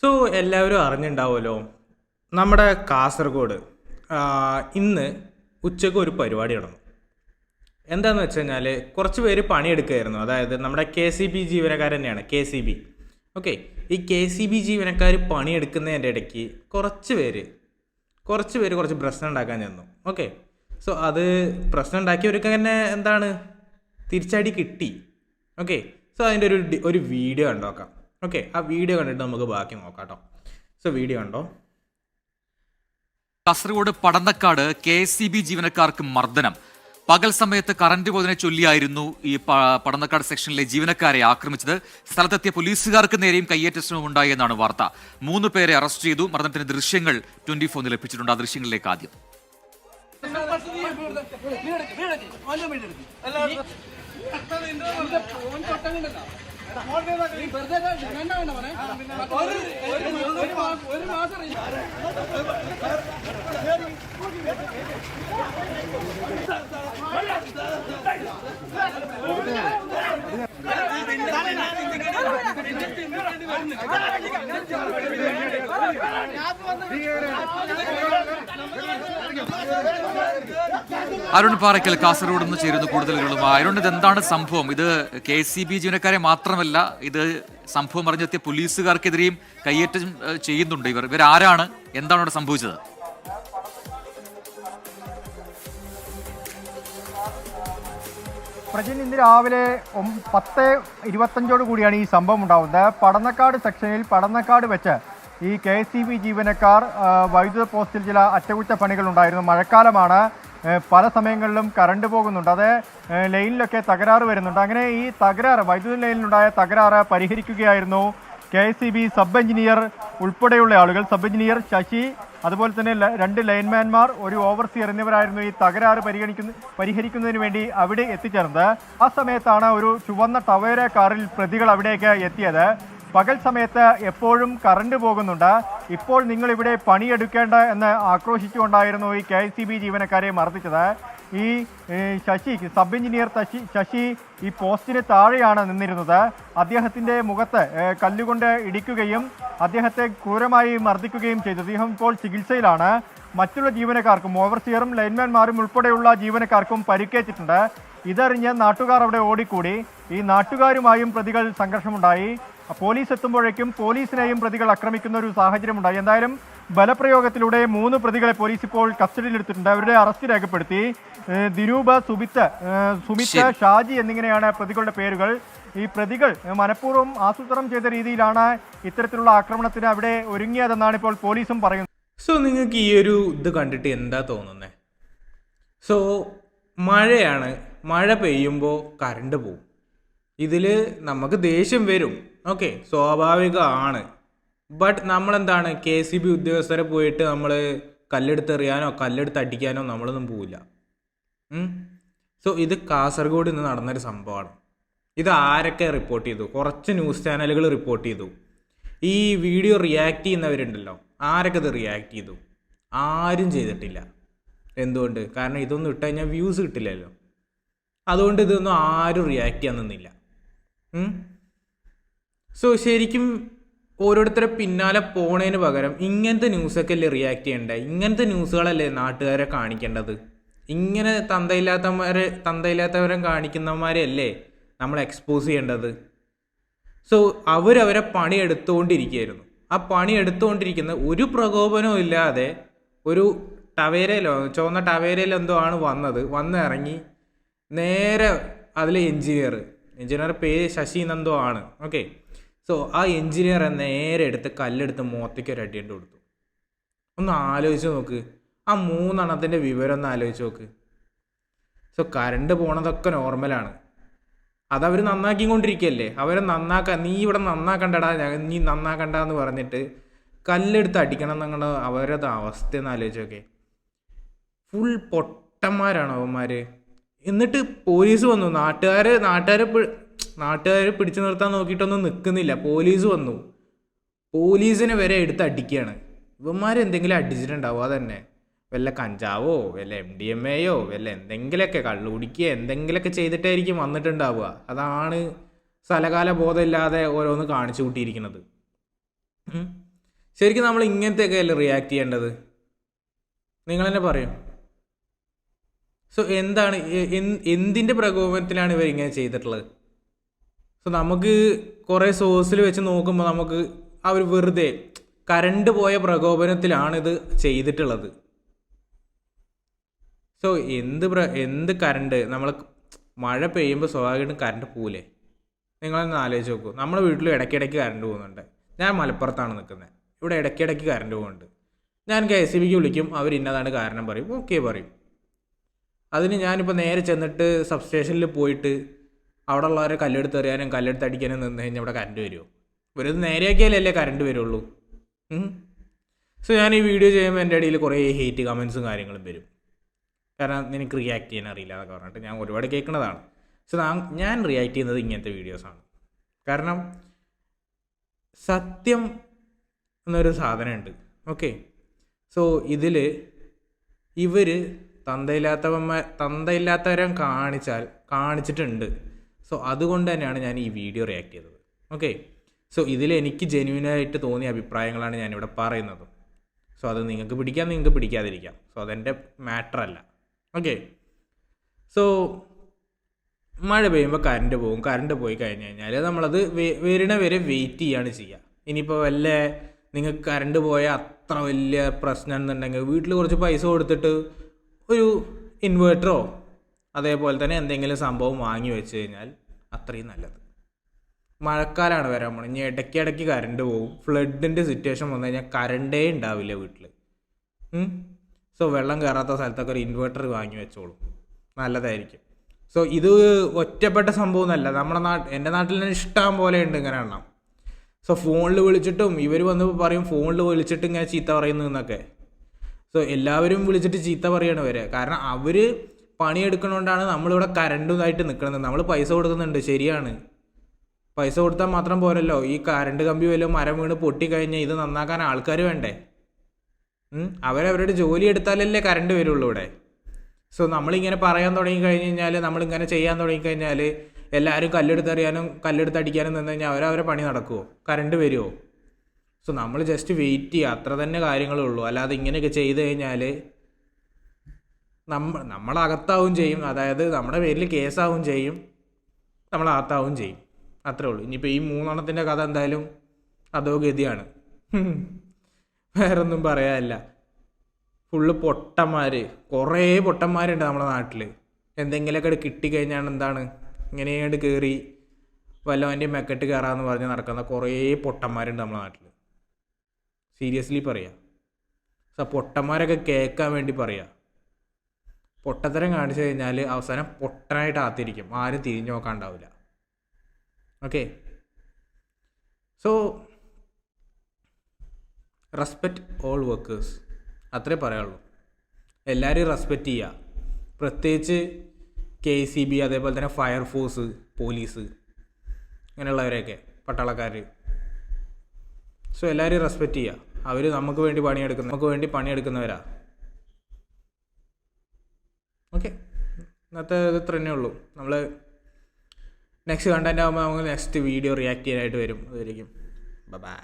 So എല്ലാവരും അറിഞ്ഞിട്ടുണ്ടാവുമല്ലോ, നമ്മുടെ കാസർഗോഡ് ഇന്ന് ഉച്ചയ്ക്ക് ഒരു പരിപാടി നടന്നു. എന്താണെന്ന് വെച്ച് കഴിഞ്ഞാൽ കുറച്ച് പേര് പണിയെടുക്കുകയായിരുന്നു. അതായത് നമ്മുടെ KCB ജീവനക്കാർ തന്നെയാണ്, KCB. ഓക്കെ, ഈ KCB ജീവനക്കാർ പണിയെടുക്കുന്നതിൻ്റെ ഇടയ്ക്ക് കുറച്ച് പേര് കുറച്ച് പ്രശ്നം ഉണ്ടാക്കാൻ ചെന്നു. ഓക്കെ, സോ അത് പ്രശ്നം ഉണ്ടാക്കിയവർക്ക് തന്നെ എന്താണ് തിരിച്ചടി കിട്ടി. ഓക്കെ, സോ അതിൻ്റെ ഒരു വീഡിയോ കണ്ടോക്കാം. ഓക്കെ, ആ വീഡിയോ കണ്ടിട്ട് നമുക്ക് ബാക്കി നോക്കാം കേട്ടോ. സോ വീഡിയോ കണ്ടോ. കാസർഗോഡ് പടന്നക്കാട് KCB ജീവനക്കാർക്ക് മർദ്ദനം. പകൽ സമയത്ത് കറന്റ് പോയതിനെ ചൊല്ലിയായിരുന്നു ഈ പടന്നക്കാട് സെക്ഷനിലെ ജീവനക്കാരെ ആക്രമിച്ചത്. സ്ഥലത്തെത്തിയ പോലീസുകാർക്ക് നേരെയും കയ്യേറ്റ ശ്രമം ഉണ്ടായി എന്നാണ് വാർത്ത. 3 പേരെ അറസ്റ്റ് ചെയ്തു. മർദ്ദനത്തിന്റെ ദൃശ്യങ്ങൾ 24 ലഭിച്ചിട്ടുണ്ട്. ആ ദൃശ്യങ്ങളിലേക്ക് ആദ്യം. അരുൺ പാറയ്ക്കൽ കാസർഗോഡ് നിന്ന് ചേരുന്നു കൂടുതൽ വിവരങ്ങളുമായി. അരുൺ, ഇതെന്താണ് സംഭവം? ഇത് KCB ജീവനക്കാരെ മാത്രമല്ല, ഇത് സംഭവം അറിഞ്ഞെത്തിയ പോലീസുകാർക്കെതിരെയും കയ്യേറ്റം ചെയ്യുന്നുണ്ട്. ഇവരാരാണ്? എന്താണ് അവിടെ സംഭവിച്ചത്? പ്രജിൻ, ഇന്ന് രാവിലെ 10:25 കൂടിയാണ് ഈ സംഭവം ഉണ്ടാകുന്നത്. പടന്നക്കാട് സെക്ഷനിൽ പടന്നക്കാട് വെച്ച് ഈ KCB ജീവനക്കാർ വൈദ്യുത പോസ്റ്റിൽ ചില അറ്റകുറ്റപ്പണികൾ ഉണ്ടായിരുന്നു. മഴക്കാലമാണ്, പല സമയങ്ങളിലും കറണ്ട് പോകുന്നുണ്ട്, അത് ലൈനിലൊക്കെ തകരാറ് വരുന്നുണ്ട്. അങ്ങനെ ഈ തകരാറ്, വൈദ്യുത ലൈനിലുണ്ടായ തകരാറ് പരിഹരിക്കുകയായിരുന്നു KCB സബ് എഞ്ചിനീയർ ഉൾപ്പെടെയുള്ള ആളുകൾ. സബ് എഞ്ചിനീയർ ശശി, അതുപോലെ തന്നെ 2 ലൈൻമാൻമാർ, ഒരു ഓവർസിയർ എന്നിവരായിരുന്നു ഈ തകരാറ് പരിഹരിക്കുന്നതിന് വേണ്ടി അവിടെ എത്തിച്ചേർന്നത്. ആ സമയത്താണ് ഒരു ചുവന്ന ടവേര കാറിൽ പ്രതികൾ അവിടേക്ക് എത്തിയത്. പകൽ സമയത്ത് എപ്പോഴും കറണ്ട് പോകുന്നുണ്ട്, ഇപ്പോൾ നിങ്ങൾ ഇവിടെ പണിയെടുക്കേണ്ട എന്ന് ആക്രോശിച്ചുകൊണ്ടായിരുന്നു ഈ KCB ജീവനക്കാരെ മർദ്ദിച്ചത്. ഈ ശശി, സബ് എഞ്ചിനീയർ ശശി ഈ പോസ്റ്റിന് താഴെയാണ് നിന്നിരുന്നത്. അദ്ദേഹത്തിൻ്റെ മുഖത്ത് കല്ലുകൊണ്ട് ഇടിക്കുകയും അദ്ദേഹത്തെ ക്രൂരമായി മർദ്ദിക്കുകയും ചെയ്തു. അദ്ദേഹം ഇപ്പോൾ ചികിത്സയിലാണ്. മറ്റുള്ള ജീവനക്കാർക്കും, ഓവർസിയറും ലൈൻമാൻമാരും ഉൾപ്പെടെയുള്ള ജീവനക്കാർക്കും പരിക്കേറ്റിട്ടുണ്ട്. ഇതറിഞ്ഞ് നാട്ടുകാർ അവിടെ ഓടിക്കൂടി. ഈ നാട്ടുകാരുമായും പ്രതികൾ സംഘർഷമുണ്ടായി. പോലീസ് എത്തുമ്പോഴേക്കും പോലീസിനെയും പ്രതികൾ ആക്രമിക്കുന്ന ഒരു സാഹചര്യമുണ്ടായി. എന്തായാലും ബലപ്രയോഗത്തിലൂടെ 3 പ്രതികളെ പോലീസ് ഇപ്പോൾ കസ്റ്റഡിയിലെടുത്തിട്ടുണ്ട്. അവരുടെ അറസ്റ്റ് രേഖപ്പെടുത്തി. ദിനൂപ്, സുമിത്ത്, ഷാജി എന്നിങ്ങനെയാണ് പ്രതികളുടെ പേരുകൾ. ഈ പ്രതികൾ മനഃപൂർവ്വം ആസൂത്രണം ചെയ്ത രീതിയിലാണ് ഇത്തരത്തിലുള്ള ആക്രമണത്തിന് അവിടെ ഒരുങ്ങിയതെന്നാണ് ഇപ്പോൾ പോലീസും പറയുന്നത്. സോ നിങ്ങൾക്ക് ഈ ഒരു ഇത് കണ്ടിട്ട് എന്താ തോന്നുന്നത്? സോ മഴയാണ്, മഴ പെയ്യുമ്പോൾ കറണ്ട് പോവും. ഇതിൽ നമുക്ക് ദേഷ്യം വരും, ഓക്കെ, സ്വാഭാവികമാണ്. ബട്ട് നമ്മളെന്താണ്, KCB ഉദ്യോഗസ്ഥരെ പോയിട്ട് നമ്മൾ കല്ലെടുത്തെറിയാനോ കല്ലെടുത്ത് അടിക്കാനോ നമ്മളൊന്നും പോവില്ല. സോ ഇത് കാസർഗോഡ് ഇന്ന് നടന്നൊരു സംഭവമാണ്. ഇത് ആരൊക്കെ റിപ്പോർട്ട് ചെയ്തു? കുറച്ച് ന്യൂസ് ചാനലുകൾ റിപ്പോർട്ട് ചെയ്തു. ഈ വീഡിയോ റിയാക്ട് ചെയ്യുന്നവരുണ്ടല്ലോ, ആരൊക്കെ ഇത് റിയാക്ട് ചെയ്തു? ആരും ചെയ്തിട്ടില്ല. എന്തുകൊണ്ട്? കാരണം ഇതൊന്നും ഇട്ട് കഴിഞ്ഞാൽ വ്യൂസ് കിട്ടില്ലല്ലോ. അതുകൊണ്ട് ഇതൊന്നും ആരും റിയാക്ട് ചെയ്യാൻ നിന്നില്ല. സോ ശരിക്കും ഓരോരുത്തരെ പിന്നാലെ പോണതിന് പകരം ഇങ്ങനത്തെ ന്യൂസൊക്കെ അല്ലേ റിയാക്ട് ചെയ്യേണ്ടത്? ഇങ്ങനത്തെ ന്യൂസുകളല്ലേ നാട്ടുകാരെ കാണിക്കേണ്ടത്? ഇങ്ങനെ തന്തയില്ലാത്തവരെ കാണിക്കുന്നവന്മാരെ അല്ലേ നമ്മൾ എക്സ്പോസ് ചെയ്യേണ്ടത്? സോ അവരവരെ പണി എടുത്തുകൊണ്ടിരിക്കുകയായിരുന്നു. ആ പണി എടുത്തുകൊണ്ടിരിക്കുന്ന ഒരു പ്രകോപനവും ഇല്ലാതെ ഒരു ടവേരയിലോ, ചുവന്ന ടവേരയിലോ എന്തോ ആണ് വന്നിറങ്ങി നേരെ അതിൽ എഞ്ചിനീയർ പേര് ശശി എന്നെന്തോ ആണ്. ഓക്കെ, സോ ആ എഞ്ചിനീയറെ നേരെ എടുത്ത് കല്ലെടുത്ത് മുഖത്തേക്ക് ഒരു അടിയിട്ട് കൊടുത്തു. ഒന്ന് ആലോചിച്ച് നോക്ക്, ആ 3 എണ്ണത്തിൻ്റെ വിവരം ഒന്ന് ആലോചിച്ച് നോക്ക്. സോ കറണ്ട് പോണതൊക്കെ നോർമലാണ്, അതവർ നന്നാക്കിക്കൊണ്ടിരിക്കുകയല്ലേ. അവരെ നീ ഇവിടെ നന്നാക്കണ്ടടാ, നീ നന്നാക്കണ്ടെന്ന് പറഞ്ഞിട്ട് കല്ലെടുത്ത് അടിക്കണം എന്നങ്ങടെ അവരുടെ അവസ്ഥ ഒന്ന് ആലോചിച്ച് നോക്കെ. ഫുൾ പൊട്ടന്മാരാണ് അവന്മാർ. എന്നിട്ട് പോലീസ് വന്നു. നാട്ടുകാരെ പിടിച്ചു നിർത്താൻ നോക്കിയിട്ടൊന്നും നിൽക്കുന്നില്ല. പോലീസ് വന്നു, പോലീസിനെ വരെ എടുത്ത് അടിക്കുകയാണ്. ഇവന്മാരെന്തെങ്കിലും അടിച്ചിട്ടുണ്ടാവുക തന്നെ, വല്ല കഞ്ചാവോ വല്ല MDMAയോ വല്ല എന്തെങ്കിലുമൊക്കെ കള്ളു കുടിക്കുക എന്തെങ്കിലുമൊക്കെ ചെയ്തിട്ടായിരിക്കും വന്നിട്ടുണ്ടാവുക. അതാണ് സ്ഥലകാല ബോധമില്ലാതെ ഓരോന്ന് കാണിച്ചു കൂട്ടിയിരിക്കുന്നത്. ശരിക്കും നമ്മൾ ഇങ്ങനത്തെയൊക്കെ അല്ലേ റിയാക്ട് ചെയ്യേണ്ടത്? നിങ്ങൾ തന്നെ പറയും. സോ എന്താണ് എന്തിൻ്റെ പ്രകോപനത്തിലാണ് ഇവരിങ്ങനെ ചെയ്തിട്ടുള്ളത്? സോ നമുക്ക് കുറേ സോഴ്സിൽ വെച്ച് നോക്കുമ്പോൾ നമുക്ക് അവർ വെറുതെ കറണ്ട് പോയ പ്രകോപനത്തിലാണ് ഇത് ചെയ്തിട്ടുള്ളത്. സോ എന്ത് കറണ്ട്, നമ്മൾ മഴ പെയ്യുമ്പോൾ സ്വാഭാവികമായിട്ടും കറണ്ട് പോവില്ലേ? നിങ്ങളൊന്ന് ആലോചിച്ച് നോക്കൂ. നമ്മുടെ വീട്ടിൽ ഇടയ്ക്കിടയ്ക്ക് കറണ്ട് പോകുന്നുണ്ട്. ഞാൻ മലപ്പുറത്താണ് നിൽക്കുന്നത്. ഇവിടെ ഇടയ്ക്കിടയ്ക്ക് കറണ്ട് പോകുന്നുണ്ട്. ഞാൻ KSEBക്ക് വിളിക്കും, അവർ ഇന്നതാണ് കാരണം പറയും, ഓക്കെ പറയും. അതിന് ഞാനിപ്പോൾ നേരെ ചെന്നിട്ട് സബ്സ്റ്റേഷനിൽ പോയിട്ട് അവിടെ ഉള്ളവരെ കല്ലെടുത്ത് എറിയാനും കല്ലെടുത്ത് അടിക്കാനും നിന്ന് കഴിഞ്ഞാൽ ഇവിടെ കറണ്ട് വരുമോ? ഇവരത് നേരെയാക്കിയാലല്ലേ കറണ്ട് വരുള്ളൂ. സോ ഞാൻ ഈ വീഡിയോ ചെയ്യുമ്പോൾ എൻ്റെ ഇടയിൽ കുറേ ഹെയ്റ്റ് കമൻസും കാര്യങ്ങളും വരും. കാരണം നിനക്ക് റിയാക്ട് ചെയ്യാൻ അറിയില്ല എന്നൊക്കെ പറഞ്ഞിട്ട് ഞാൻ ഒരുപാട് കേൾക്കുന്നതാണ്. സോ ഞാൻ റിയാക്ട് ചെയ്യുന്നത് ഇങ്ങനത്തെ വീഡിയോസാണ്. കാരണം സത്യം എന്നൊരു സാധനമുണ്ട്. ഓക്കെ, സോ ഇതിൽ ഇവർ തന്തയില്ലാത്തവരെ കാണിച്ചിട്ടുണ്ട്. സോ അതുകൊണ്ട് തന്നെയാണ് ഞാൻ ഈ വീഡിയോ റിയാക്ട് ചെയ്തത്. ഓക്കെ, സോ ഇതിൽ എനിക്ക് ജെന്യൂനായിട്ട് തോന്നിയ അഭിപ്രായങ്ങളാണ് ഞാനിവിടെ പറയുന്നത്. സോ അത് നിങ്ങൾക്ക് പിടിക്കാം, നിങ്ങൾക്ക് പിടിക്കാതിരിക്കാം. സോ അതെൻ്റെ മാറ്ററല്ല. ഓക്കെ, സോ മഴ പെയ്യുമ്പോൾ കറണ്ട് പോകും. കറണ്ട് പോയി കഴിഞ്ഞ് കഴിഞ്ഞാൽ നമ്മളത് വരണ വരെ വെയിറ്റ് ചെയ്യാണ് ചെയ്യുക. ഇനിയിപ്പോൾ വല്ല നിങ്ങൾക്ക് കറണ്ട് പോയാൽ അത്ര വലിയ പ്രശ്നം എന്നുണ്ടെങ്കിൽ വീട്ടിൽ കുറച്ച് പൈസ കൊടുത്തിട്ട് ഒരു ഇൻവേർട്ടറോ അതേപോലെ തന്നെ എന്തെങ്കിലും സംഭവം വാങ്ങി വെച്ച് കഴിഞ്ഞാൽ അത്രയും നല്ലത്. മഴക്കാലമാണ് വരാൻ പോകുന്നത്. ഇനി ഇടയ്ക്കിടയ്ക്ക് കറണ്ട് പോകും. ഫ്ലഡിൻ്റെ സിറ്റുവേഷൻ വന്നു കഴിഞ്ഞാൽ കറണ്ടേ ഉണ്ടാവില്ല വീട്ടിൽ. സോ വെള്ളം കയറാത്ത സ്ഥലത്തൊക്കെ ഒരു ഇൻവേർട്ടർ വാങ്ങി വെച്ചോളൂ, നല്ലതായിരിക്കും. സോ ഇത് ഒറ്റപ്പെട്ട സംഭവമൊന്നുമല്ല. എൻ്റെ നാട്ടിൽ തന്നെ ഇഷ്ടം പോലെ ഉണ്ട് ഇങ്ങനെ എണ്ണം. സോ ഫോണിൽ വിളിച്ചിട്ടും ഇവർ വന്ന് പറയും ഫോണിൽ വിളിച്ചിട്ട് ഇങ്ങനെ ചീത്ത പറയുന്നു എന്നൊക്കെ. സോ എല്ലാവരും വിളിച്ചിട്ട് ചീത്ത പറയണം വരെ. കാരണം അവർ പണിയെടുക്കണോണ്ടാണ് നമ്മളിവിടെ കറണ്ടുമായിട്ട് നിൽക്കുന്നത്. നമ്മൾ പൈസ കൊടുക്കുന്നുണ്ട്, ശരിയാണ്. പൈസ കൊടുത്താൽ മാത്രം പോരല്ലോ. ഈ കറണ്ട് കമ്പി വല്ലതും മരം വീണ് പൊട്ടിക്കഴിഞ്ഞാൽ ഇത് നന്നാക്കാൻ ആൾക്കാർ വേണ്ടേ? അവരവരുടെ ജോലി എടുത്താലല്ലേ കറണ്ട് വരുള്ളൂ ഇവിടെ. സോ നമ്മളിങ്ങനെ പറയാൻ തുടങ്ങിക്കഴിഞ്ഞ് കഴിഞ്ഞാൽ, നമ്മളിങ്ങനെ ചെയ്യാൻ തുടങ്ങിക്കഴിഞ്ഞാൽ എല്ലാവരും കല്ലെടുത്തറിയാനും കല്ലെടുത്തടിക്കാനും നിന്ന് കഴിഞ്ഞാൽ അവരവരെ പണി നടക്കുമോ? കറണ്ട് വരുമോ? സോ നമ്മൾ ജസ്റ്റ് വെയിറ്റ് ചെയ്യുക, അത്ര തന്നെ കാര്യങ്ങളേ ഉള്ളൂ. അല്ലാതെ ഇങ്ങനെയൊക്കെ ചെയ്ത് കഴിഞ്ഞാൽ നമ്മളകത്താവും ചെയ്യും. അതായത് നമ്മുടെ പേരിൽ കേസാവും ചെയ്യും, നമ്മളകത്താവും ചെയ്യും. അത്രേ ഉള്ളൂ. ഇനിയിപ്പോൾ ഈ 3 കഥ എന്തായാലും അതോ ഗതിയാണ്. വേറൊന്നും പറയാനില്ല. ഫുള്ള് പൊട്ടന്മാർ, കുറേ പൊട്ടന്മാരുണ്ട് നമ്മുടെ നാട്ടിൽ. എന്തെങ്കിലുമൊക്കെ കിട്ടിക്കഴിഞ്ഞാൽ എന്താണ് ഇങ്ങനെയായിട്ട് കയറി വല്ലവൻ്റെ മെക്കെട്ട് കയറാമെന്ന് പറഞ്ഞ് നടക്കുന്ന കുറേ പൊട്ടന്മാരുണ്ട് നമ്മുടെ നാട്ടിൽ. സീരിയസ്ലി പറയാം. സോ പൊട്ടന്മാരൊക്കെ കേൾക്കാൻ വേണ്ടി പറയാം. പൊട്ടത്തരം കാണിച്ചു കഴിഞ്ഞാൽ അവസാനം പൊട്ടനായിട്ട് ആത്തിരിക്കും, ആരും തിരിഞ്ഞു നോക്കാണ്ടാവില്ല. Okay, so respect all workers, അത്രേ പറയാനുള്ളൂ. എല്ലാവരും റെസ്പെക്റ്റ് ചെയ്യുക. പ്രത്യേകിച്ച് KSEB, അതേപോലെ തന്നെ ഫയർഫോഴ്സ്, പോലീസ്, ഇങ്ങനെയുള്ളവരെയൊക്കെ, പട്ടാളക്കാർ. സോ എല്ലാവരും റെസ്പെക്റ്റ് ചെയ്യുക. അവർ നമുക്ക് വേണ്ടി പണിയെടുക്കുന്നവരാ. ഓക്കെ, ഇന്നത്തെ ഇത്ര തന്നെ ഉള്ളൂ. നമ്മൾ നെക്സ്റ്റ് കണ്ടന്റ് ആകുമ്പോൾ നമുക്ക് നെക്സ്റ്റ് വീഡിയോ റിയാക്ട് ചെയ്യാനായിട്ട് വരും. അതായിരിക്കും. ബൈ.